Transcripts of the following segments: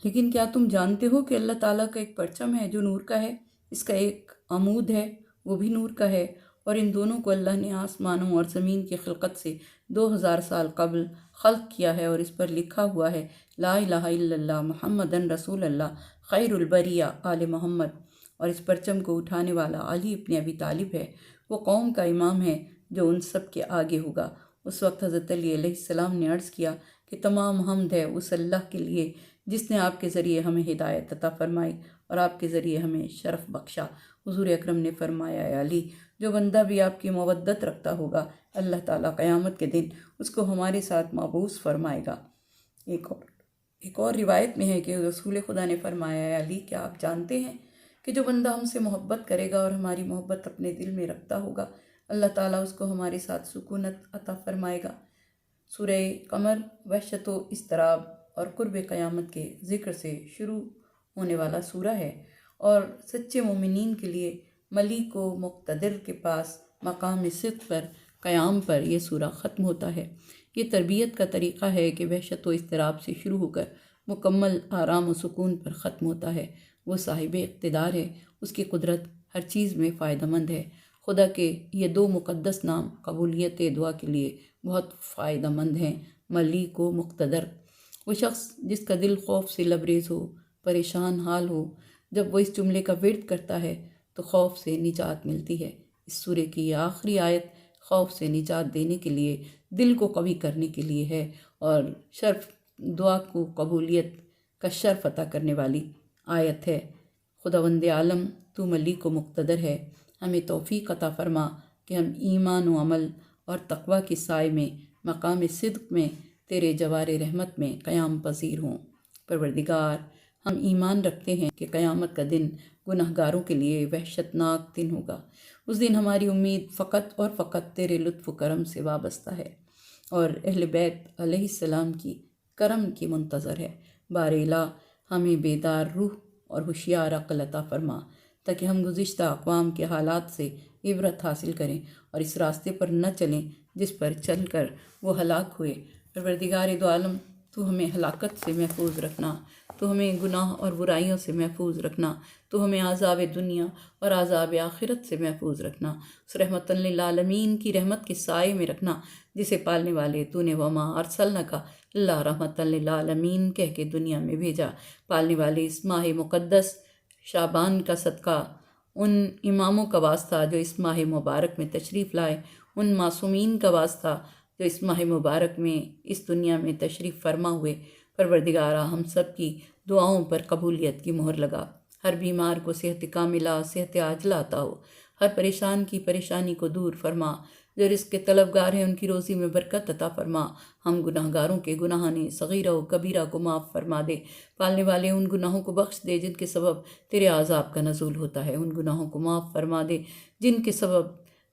لیکن کیا تم جانتے ہو کہ اللہ تعالیٰ کا ایک پرچم ہے جو نور کا ہے، اس کا ایک عمود ہے وہ بھی نور کا ہے، اور ان دونوں کو اللہ نے آسمانوں اور زمین کی خلقت سے 2000 سال قبل خلق کیا ہے، اور اس پر لکھا ہوا ہے لا الہ الا اللہ محمدن رسول اللہ خیر البریہ آل محمد۔ اور اس پرچم کو اٹھانے والا علی ابن ابی طالب ہے، وہ قوم کا امام ہے جو ان سب کے آگے ہوگا۔ اس وقت حضرت علی علیہ السلام نے عرض کیا کہ تمام حمد ہے اس اللہ کے لیے جس نے آپ کے ذریعے ہمیں ہدایت عطا فرمائی اور آپ کے ذریعے ہمیں شرف بخشا۔ حضور اکرم نے فرمایا، اے علی، جو بندہ بھی آپ کی مودت رکھتا ہوگا اللہ تعالیٰ قیامت کے دن اس کو ہمارے ساتھ مبعوث فرمائے گا۔ ایک اور روایت میں ہے کہ رسول خدا نے فرمایا، اے علی، کیا آپ جانتے ہیں کہ جو بندہ ہم سے محبت کرے گا اور ہماری محبت اپنے دل میں رکھتا ہوگا اللہ تعالیٰ اس کو ہمارے ساتھ سکونت عطا فرمائے گا۔ سورہ قمر وحشت و اضطراب اور قرب قیامت کے ذکر سے شروع ہونے والا سورہ ہے، اور سچے مومنین کے لیے ملیک و مقتدر کے پاس مقام صدق پر قیام پر یہ سورہ ختم ہوتا ہے۔ یہ تربیت کا طریقہ ہے کہ وحشت و اضطراب سے شروع ہو کر مکمل آرام و سکون پر ختم ہوتا ہے۔ وہ صاحب اقتدار ہے، اس کی قدرت ہر چیز میں فائدہ مند ہے۔ خدا کے یہ دو مقدس نام قبولیت دعا کے لیے بہت فائدہ مند ہیں، ملیک و مقتدر۔ وہ شخص جس کا دل خوف سے لبریز ہو، پریشان حال ہو، جب وہ اس جملے کا ورد کرتا ہے تو خوف سے نجات ملتی ہے۔ اس سورے کی یہ آخری آیت خوف سے نجات دینے کے لیے، دل کو قوی کرنے کے لیے ہے، اور شرف دعا کو قبولیت کا شرف عطا کرنے والی آیت ہے۔ خداوند عالم، تو ملیک و مقتدر ہے، ہمیں توفیق عطا فرما کہ ہم ایمان و عمل اور تقوی کے سائے میں مقام صدق میں تیرے جوار رحمت میں قیام پذیر ہوں۔ پروردگار، ہم ایمان رکھتے ہیں کہ قیامت کا دن گناہ گاروں کے لیے وحشت ناک دن ہوگا۔ اس دن ہماری امید فقط اور فقط تیرے لطف و کرم سے وابستہ ہے اور اہل بیت علیہ السلام کی کرم کی منتظر ہے۔ بار الہ، ہمیں بیدار روح اور ہوشیار عقل عطا فرما تاکہ ہم گزشتہ اقوام کے حالات سے عبرت حاصل کریں اور اس راستے پر نہ چلیں جس پر چل کر وہ ہلاک ہوئے۔ پروردگار دو عالم، تو ہمیں ہلاکت سے محفوظ رکھنا، تو ہمیں گناہ اور برائیوں سے محفوظ رکھنا، تو ہمیں عذاب دنیا اور عذاب آخرت سے محفوظ رکھنا، اس رحمت للعالمین کی رحمت کے سائے میں رکھنا جسے پالنے والے تو نے وما ارسلنک الا رحمت للعالمین کہہ کے دنیا میں بھیجا۔ پالنے والے اس ماہ مقدس شعبان کا صدقہ ان اماموں کا واسطہ جو اس ماہ مبارک میں تشریف لائے، ان معصومین کا واسطہ جو اس ماہ مبارک میں اس دنیا میں تشریف فرما ہوئے۔ پروردگارہ، ہم سب کی دعاؤں پر قبولیت کی مہر لگا، ہر بیمار کو صحت کاملہ، صحت عاجلہ عطا ہو، ہر پریشان کی پریشانی کو دور فرما، جو رزق کے طلبگار ہیں ان کی روزی میں برکت عطا فرما، ہم گناہ گاروں کے گناہان صغیرہ و کبیرہ کو معاف فرما دے، پالنے والے ان گناہوں کو بخش دے جن کے سبب تیرے عذاب کا نزول ہوتا ہے، ان گناہوں کو معاف فرما دے جن کے سبب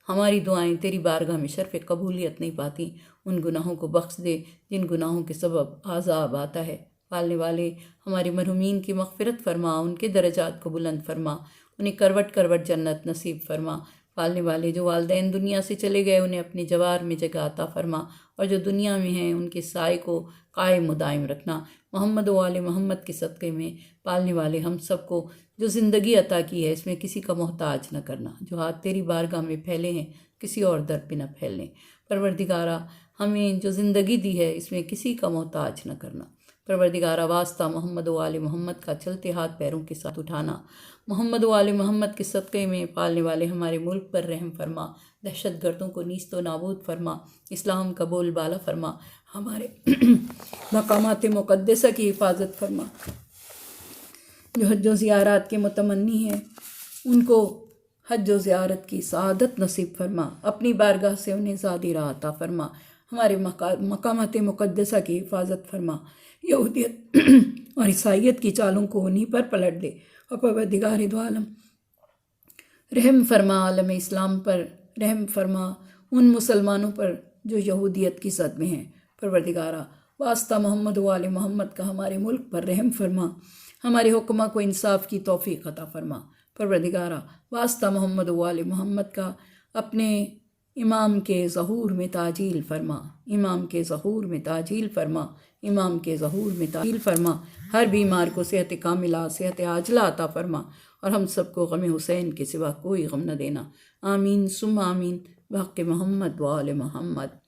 ہماری دعائیں تیری بارگاہ میں شرف قبولیت نہیں پاتی، ان گناہوں کو بخش دے جن گناہوں کے سبب عذاب آتا ہے۔ پالنے والے ہمارے مرحومین کی مغفرت فرما، ان کے درجات کو بلند فرما، انہیں کروٹ کروٹ جنت نصیب فرما۔ پالنے والے جو والدین دنیا سے چلے گئے انہیں اپنے جوار میں جگہ عطا فرما، اور جو دنیا میں ہیں ان کے سائے کو قائم و دائم رکھنا۔ محمد و آل محمد کے صدقے میں پالنے والے ہم سب کو جو زندگی عطا کی ہے اس میں کسی کا محتاج نہ کرنا، جو ہاتھ تیری بارگاہ میں پھیلے ہیں کسی اور در پہ نہ پھیلنے۔ پروردگارہ، ہمیں جو زندگی دی ہے اس میں کسی کا محتاج نہ کرنا۔ پروردگارہ، واسطہ محمد و آل محمد کا چلتے ہاتھ پیروں کے ساتھ اٹھانا۔ محمد و آل محمد کے صدقے میں پالنے والے ہمارے ملک پر رحم فرما، دہشت گردوں کو نیست و نابود فرما، اسلام کا بول بالا فرما، ہمارے مقامات مقدسہ کی حفاظت فرما۔ جو حج و زیارات کے متمنی ہیں ان کو حج و زیارت کی سعادت نصیب فرما، اپنی بارگاہ سے انہیں زیادہ راہ عطا فرما، ہمارے مقامات مقدسہ کی حفاظت فرما، یہودیت اور عیسائیت کی چالوں کو انہی پر پلٹ دے۔ اور پروردگار دو عالم، رحم فرما عالم اسلام پر، رحم فرما ان مسلمانوں پر جو یہودیت کی زد میں ہیں۔ پروردگارہ، واسطہ محمد و آل محمد کا ہمارے ملک پر رحم فرما، ہمارے حکمہ کو انصاف کی توفیق عطا فرما۔ پروردگارہ، واسطہ محمد و آل محمد کا اپنے امام کے ظہور میں تعجیل فرما، امام کے ظہور میں تعجیل فرما، امام کے ظہور میں تعطیل فرما، ہر بیمار کو صحت کاملہ، صحت عاجلہ عطا فرما، اور ہم سب کو غم حسین کے سوا کوئی غم نہ دینا۔ آمین ثم آمین، بحق محمد و آل محمد۔